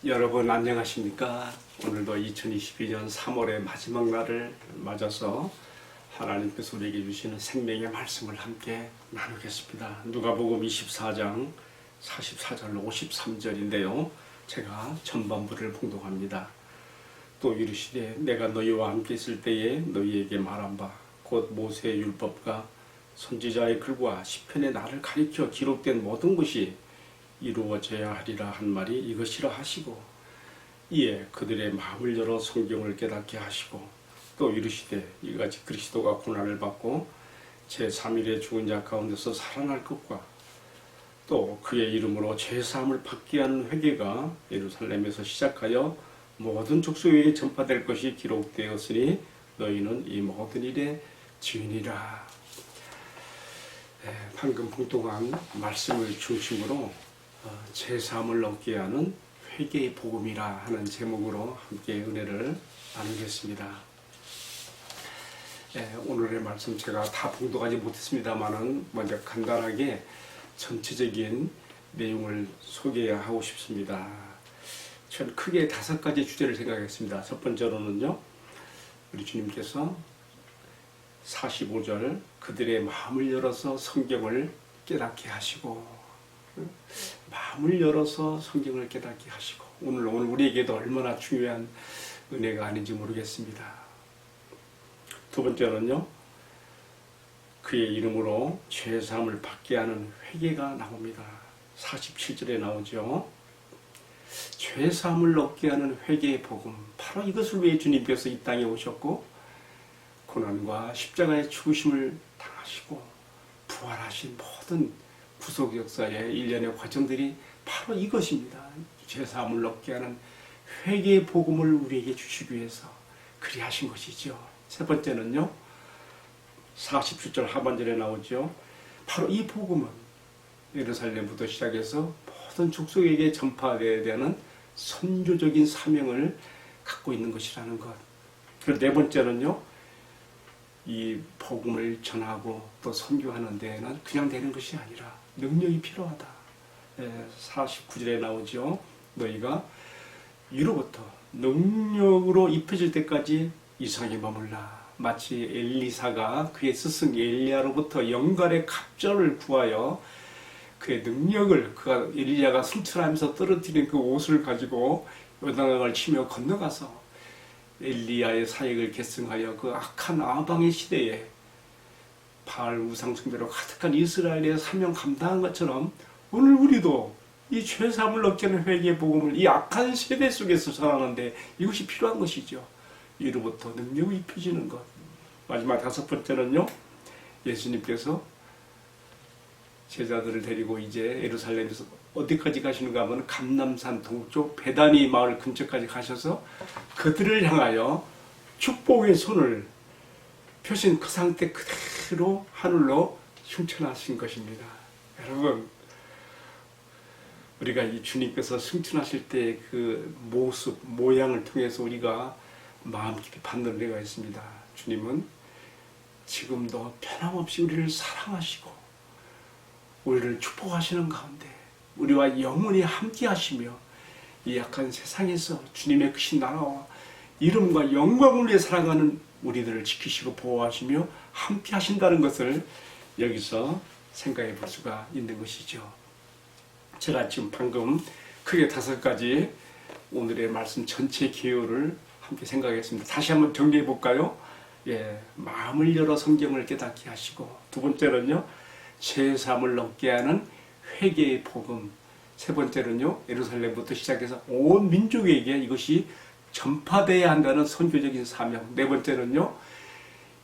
여러분 안녕하십니까? 오늘도 2022년 3월의 마지막 날을 맞아서 하나님께서 우리에게 주시는 생명의 말씀을 함께 나누겠습니다. 누가복음 24장 44절로 53절인데요. 제가 전반부를 봉독합니다. 또 이르시되 내가 너희와 함께 있을 때에 너희에게 말한 바 곧 모세의 율법과 선지자의 글과 시편의 나를 가리켜 기록된 모든 것이 이루어져야 하리라 한 말이 이것이라 하시고, 이에 그들의 마음을 열어 성경을 깨닫게 하시고, 또 이르시되 이같이 그리스도가 고난을 받고 제3일에 죽은 자 가운데서 살아날 것과 또 그의 이름으로 제사함을 받게 하는 회개가 예루살렘에서 시작하여 모든 족속에게 전파될 것이 기록되었으니 너희는 이 모든 일의 증인이라. 방금 봉독한 말씀을 중심으로 제사함을 얻게 하는 회개의 복음이라 하는 제목으로 함께 은혜를 나누겠습니다. 오늘의 말씀 제가 다 봉독하지 못했습니다만은 먼저 간단하게 전체적인 내용을 소개하고 싶습니다. 전 크게 5가지 주제를 생각했습니다. 첫 번째로는요, 우리 주님께서 45절 그들의 마음을 열어서 성경을 깨닫게 하시고, 마음을 열어서 성경을 깨닫게 하시고, 오늘 우리에게도 얼마나 중요한 은혜가 아닌지 모르겠습니다. 두 번째는요, 그의 이름으로 죄사함을 받게 하는 회개가 나옵니다. 47절에 나오죠. 죄사함을 얻게 하는 회개의 복음, 바로 이것을 위해 주님께서 이 땅에 오셨고 고난과 십자가의 죽으심을 당하시고 부활하신 모든 구속 역사의 일련의 과정들이 바로 이것입니다. 죄사함을 얻게 하는 회개의 복음을 우리에게 주시기 위해서 그리하신 것이죠. 세 번째는요, 47절 하반절에 나오죠. 바로 이 복음은 예루살렘부터 시작해서 모든 족속에게 전파되어야 되는 선교적인 사명을 갖고 있는 것이라는 것. 그리고 네 번째는요, 이 복음을 전하고 또 선교하는 데에는 그냥 되는 것이 아니라 능력이 필요하다. 49절에 나오죠. 너희가 위로부터 능력으로 입혀질 때까지 이상에 머물라. 마치 엘리사가 그의 스승 엘리야로부터 영갈의 갑절을 구하여 그의 능력을, 그가 엘리야가 승천하면서 떨어뜨린 그 옷을 가지고 요단강을 치며 건너가서 엘리야의 사역을 계승하여 그 악한 아방의 시대에 바알 우상 숭배로 가득한 이스라엘의 사명 감당한 것처럼 오늘 우리도 이 죄사함을 얻게 하는 회개의 복음을 이 악한 세대 속에서 전하는데 이것이 필요한 것이죠. 이로부터 능력이 입혀지는 것. 마지막 5번째는요, 예수님께서 제자들을 데리고 이제 예루살렘에서 어디까지 가시는가 하면 감람산 동쪽 베다니 마을 근처까지 가셔서 그들을 향하여 축복의 손을 펴신 그 상태 그대로 하늘로 승천하신 것입니다. 여러분, 우리가 이 주님께서 승천하실 때 그 모습, 모양을 통해서 우리가 마음 깊이 받는 은혜가 있습니다. 주님은 지금도 변함없이 우리를 사랑하시고 우리를 축복하시는 가운데 우리와 영원히 함께 하시며 이 약한 세상에서 주님의 크신 나라와 이름과 영광을 위해 살아가는 우리들을 지키시고 보호하시며 함께 하신다는 것을 여기서 생각해 볼 수가 있는 것이죠. 제가 지금 방금 크게 5가지 오늘의 말씀 전체 개요를 함께 생각했습니다. 다시 한번 정리해 볼까요? 마음을 열어 성경을 깨닫게 하시고, 두 번째는요, 죄사함을 얻게 하는 회개의 복음. 세 번째는요, 예루살렘부터 시작해서 온 민족에게 이것이 전파되어야 한다는 선교적인 사명. 네 번째는요,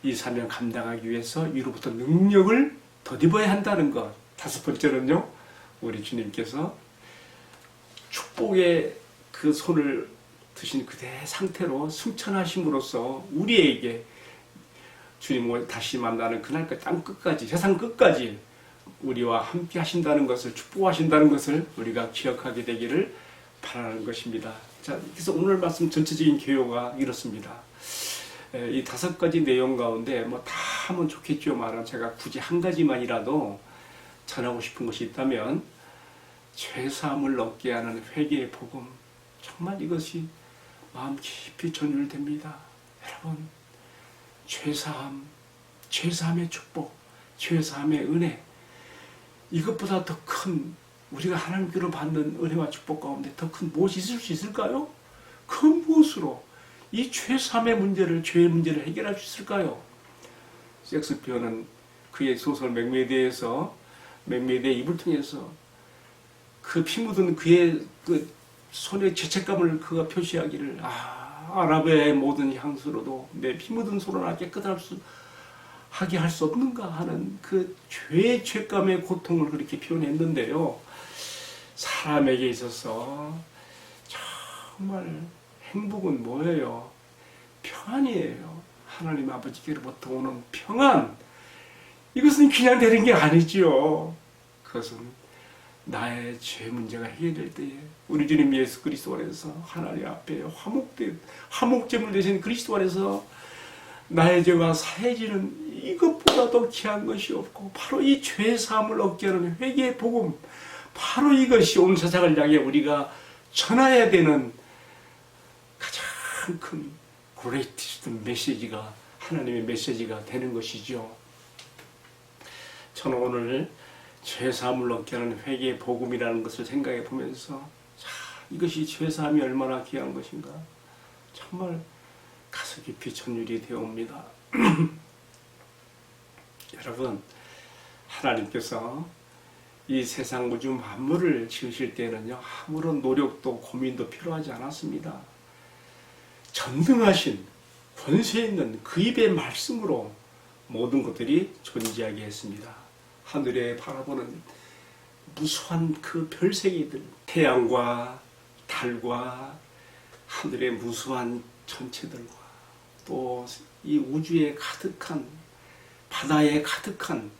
이 사명 감당하기 위해서 위로부터 능력을 덧입어야 한다는 것. 5번째는요, 우리 주님께서 축복의 그 손을 드신 그대 상태로 승천하심으로써 우리에게 주님을 다시 만나는 그날까지 땅 끝까지, 세상 끝까지 우리와 함께 하신다는 것을, 축복하신다는 것을 우리가 기억하게 되기를 바라는 것입니다. 자, 그래서 오늘 말씀 전체적인 개요가 이렇습니다. 이 5가지 내용 가운데 뭐 다 하면 좋겠지만 제가 굳이 한 가지만이라도 전하고 싶은 것이 있다면 죄사함을 얻게 하는 회개의 복음, 정말 이것이 마음 깊이 전율됩니다. 여러분, 죄사함, 죄사함의 축복, 죄사함의 은혜, 이것보다 더 큰 우리가 하나님께로 받는 은혜와 축복 가운데 더 큰 무엇이 있을 수 있을까요? 그 무엇으로 이 죄사함의 문제를, 죄의 문제를 해결할 수 있을까요? 셰익스피어는 그의 소설 맥베드에서 맥베드의 입을 통해서 그 피 묻은 그의 그 손의 죄책감을 그가 표시하기를, 아라비아의 모든 향수로도 내 피 묻은 손을 깨끗하게 할 수 없는가 하는 그 죄의 죄감의 고통을 그렇게 표현했는데요. 사람에게 있어서 정말 행복은 뭐예요? 평안이에요. 하나님 아버지께로부터 오는 평안. 이것은 그냥 되는 게 아니지요. 그것은 나의 죄 문제가 해결될 때에 우리 주님 예수 그리스도 안에서 하나님 앞에 화목제물 되신 그리스도 안에서 나의 죄가 사해지는 이것보다 더 귀한 것이 없고, 바로 이 죄사함을 얻게 하는 회개의 복음, 바로 이것이 온 세상을 향해 우리가 전해야 되는 가장 큰 그레이티스트 메시지가, 하나님의 메시지가 되는 것이죠. 저는 오늘 죄사함을 얻게 하는 회개의 복음이라는 것을 생각해 보면서, 이것이 죄사함이 얼마나 귀한 것인가 정말 가슴 깊이 전율이 되어옵니다. 여러분, 하나님께서 이 세상 우주 만물을 지으실 때는요, 아무런 노력도 고민도 필요하지 않았습니다. 전능하신 권세 있는 그 입의 말씀으로 모든 것들이 존재하게 했습니다. 하늘에 바라보는 무수한 그 별세계들, 태양과 달과 하늘의 무수한 전체들과 또 이 우주에 가득한, 바다에 가득한,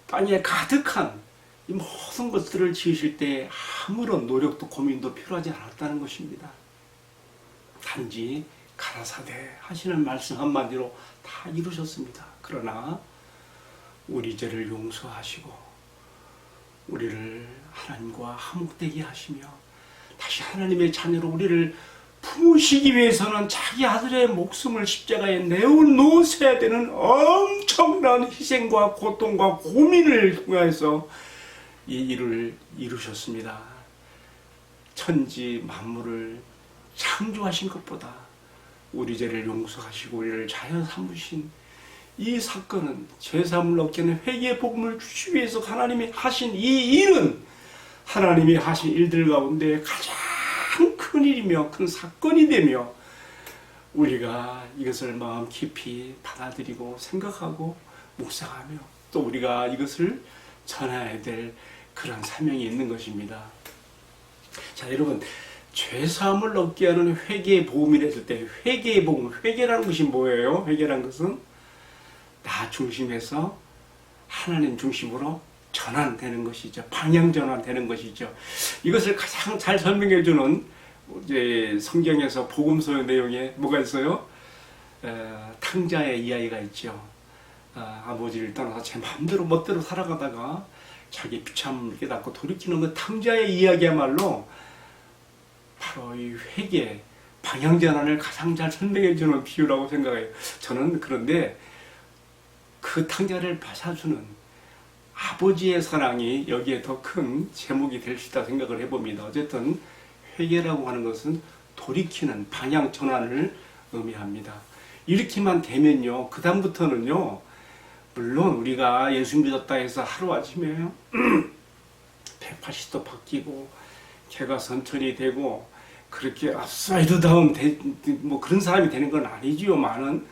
땅에 가득한 이 모든 것들을 지으실 때 아무런 노력도 고민도 필요하지 않았다는 것입니다. 단지 가라사대 하시는 말씀 한마디로 다 이루셨습니다. 그러나 우리 죄를 용서하시고 우리를 하나님과 화목되게 하시며 다시 하나님의 자녀로 우리를 품으시기 위해서는 자기 아들의 목숨을 십자가에 내어놓으셔야 되는 엄청난 희생과 고통과 고민을 통해서 이 일을 이루셨습니다. 천지 만물을 창조하신 것보다 우리 죄를 용서하시고 우리를 자연 삼으신 이 사건은, 죄사함을 얻게 하는 회개의 복음을 주시기 위해서 하나님이 하신 이 일은, 하나님이 하신 일들 가운데 가장 큰 일이며 큰 사건이 되며, 우리가 이것을 마음 깊이 받아들이고 생각하고 묵상하며 또 우리가 이것을 전해야 될 그런 사명이 있는 것입니다. 자, 여러분, 죄사함을 얻게 하는 회개의 복음이라 했을 때, 회개의 복음, 회개라는 것이 뭐예요? 회개라는 것은 나 중심에서 하나님 중심으로 전환되는 것이죠. 방향 전환되는 것이죠. 이것을 가장 잘 설명해 주는 이제 성경에서 복음서의 내용에 뭐가 있어요? 탕자의 이야기가 있죠. 아버지를 떠나서 제 마음대로 멋대로 살아가다가 자기 비참을 깨닫고 돌이키는 그 탕자의 이야기야말로 바로 이 회개, 방향 전환을 가장 잘 설명해 주는 비유라고 생각해요. 저는 그런데 그 탕자를 받아주는 아버지의 사랑이 여기에 더 큰 제목이 될 수 있다 생각을 해봅니다. 어쨌든 회개라고 하는 것은 돌이키는 방향 전환을 의미합니다. 이렇게만 되면요, 그 다음부터는요, 물론 우리가 예수 믿었다 해서 하루아침에 180도 바뀌고 개가 선천이 되고 그렇게 업사이드 다운 뭐 그런 사람이 되는 건 아니지요만은,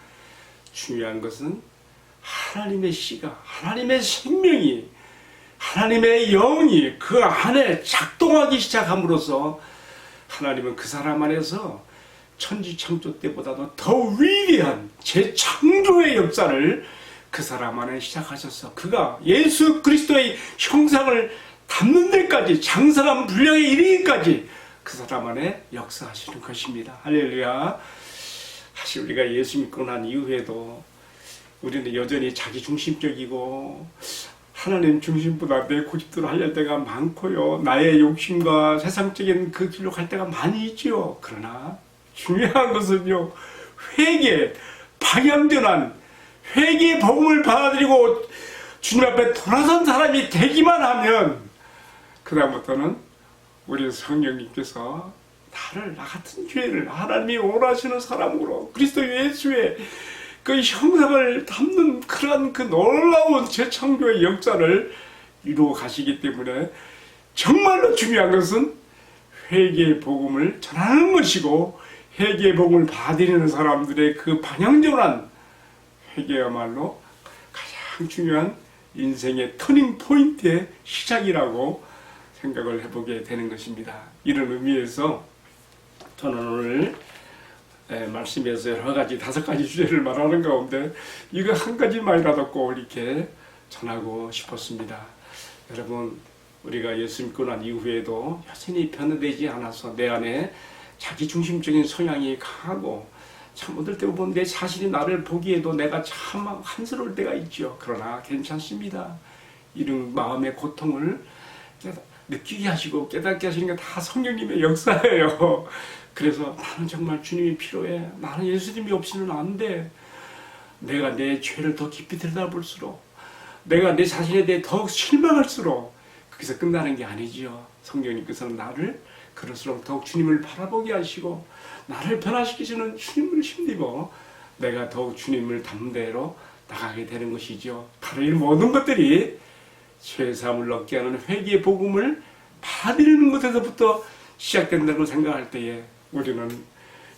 중요한 것은 하나님의 씨가, 하나님의 생명이, 하나님의 영이 그 안에 작동하기 시작함으로써 하나님은 그 사람 안에서 천지창조 때보다도 더 위대한 재창조의 역사를 그 사람 안에 시작하셔서 그가 예수 그리스도의 형상을 담는 데까지, 장성한 분량에 이르기까지 그 사람 안에 역사하시는 것입니다. 할렐루야. 사실 우리가 예수 믿고 난 이후에도 우리는 여전히 자기중심적이고 하나님 중심보다 내 고집대로 하려는 때가 많고요. 나의 욕심과 세상적인 그 길로 갈 때가 많이 있지요. 그러나 중요한 것은요, 회개, 방향전환, 회개의 복음을 받아들이고 주님 앞에 돌아선 사람이 되기만 하면 그다음부터는 우리 성령님께서 나를, 나 같은 죄를 하나님이 원하시는 사람으로 그리스도 예수의 그 형상을 담는 그러한 그 놀라운 재창조의 역사를 이루어 가시기 때문에 정말로 중요한 것은 회개의 복음을 전하는 것이고, 회개의 복음을 받아들이는 사람들의 그 방향전환, 회개야말로 가장 중요한 인생의 터닝 포인트의 시작이라고 생각을 해보게 되는 것입니다. 이런 의미에서 저는 오늘 말씀에서 여러 가지, 5가지 주제를 말하는 가운데 이거 한 가지만이라도 꼭 이렇게 전하고 싶었습니다. 여러분, 우리가 예수 믿고 난 이후에도 여전히 변화되지 않아서 내 안에 자기중심적인 성향이 강하고, 참 어떨 때 보면 내 자신이 나를 보기에도 내가 참 한스러울 때가 있죠. 그러나 괜찮습니다. 이런 마음의 고통을 느끼게 하시고 깨닫게 하시는 게 다 성령님의 역사예요. 그래서 나는 정말 주님이 필요해. 나는 예수님이 없이는 안 돼. 내가 내 죄를 더 깊이 들여다볼수록, 내가 내 자신에 대해 더욱 실망할수록 거기서 끝나는 게 아니지요. 성령님께서는 나를 그럴수록 더욱 주님을 바라보게 하시고 나를 변화시키시는 주님을 힘입어 내가 더욱 주님을 닮는 대로 나가게 되는 것이죠. 바로 이 모든 것들이 죄사함을 얻게 하는 회개의 복음을 받아들이는 것에서부터 시작된다고 생각할 때에 우리는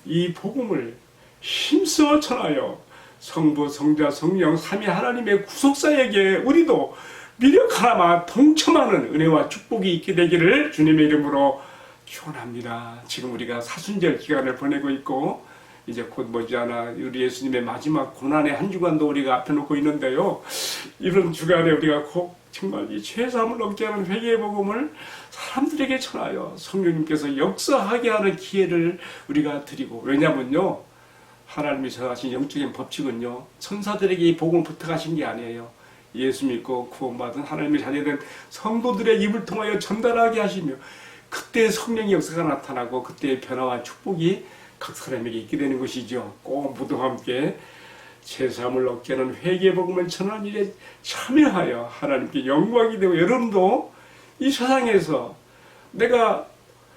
이 복음을 힘써 전하여 성부, 성자, 성령, 삼위 하나님의 구속사에게 우리도 미력 하나마 동참하는 은혜와 축복이 있게 되기를 주님의 이름으로 축원합니다. 지금 우리가 사순절 기간을 보내고 있고 이제 곧 머지않아 우리 예수님의 마지막 고난의 한 주간도 우리가 앞에 놓고 있는데요. 이런 주간에 우리가 꼭 정말 이 죄사함을 얻게 하는 회개의 복음을 사람들에게 전하여 성령님께서 역사하게 하는 기회를 우리가 드리고, 왜냐면요, 하나님이 정하신 영적인 법칙은요, 천사들에게 이 복음을 부탁하신 게 아니에요. 예수 믿고 구원받은 하나님의 자녀된 성도들의 입을 통하여 전달하게 하시며, 그때 성령의 역사가 나타나고 그때의 변화와 축복이 각 사람에게 있게 되는 것이죠. 꼭 모두와 함께 죄사함을 얻게 하는 회개의 복음을 전하는 일에 참여하여 하나님께 영광이 되고, 여러분도 이 세상에서 내가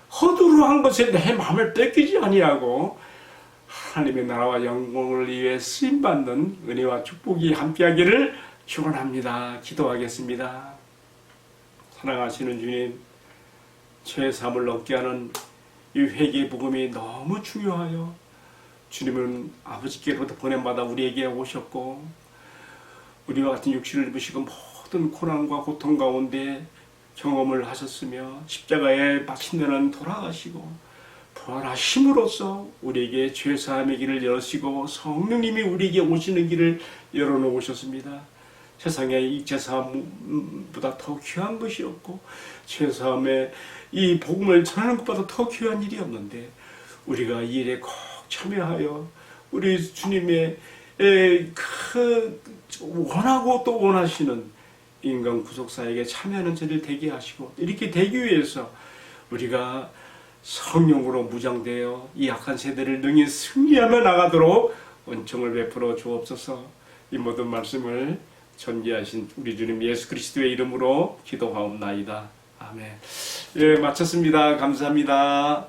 허투루 한 것에 내 마음을 뺏기지 아니하고 하나님의 나라와 영광을 위해 쓰임받는 은혜와 축복이 함께하기를 축원합니다. 기도하겠습니다. 사랑하시는 주님, 죄사함을 얻게 하는 이 회개의 복음이 너무 중요하여 주님은 아버지께로부터 보냄받아 우리에게 오셨고, 우리와 같은 육신을 입으시고 모든 고난과 고통 가운데 경험을 하셨으며 십자가에 마침내는 돌아가시고 부활하심으로써 우리에게 죄사함의 길을 열으시고 성령님이 우리에게 오시는 길을 열어놓으셨습니다. 세상에 이 죄사함보다 더 귀한 것이 없고 죄사함의 이 복음을 전하는 것보다 더 귀한 일이 없는데, 우리가 이 일에 꼭 참여하여 우리 주님의 그 원하고 또 원하시는 인간 구속사에게 참여하는 자들 되게 하시고, 이렇게 되기 위해서 우리가 성령으로 무장되어 이 악한 세대를 능히 승리하며 나가도록 은총을 베풀어 주옵소서. 이 모든 말씀을 전개하신 우리 주님 예수 그리스도의 이름으로 기도하옵나이다. 아멘. 예, 마쳤습니다. 감사합니다.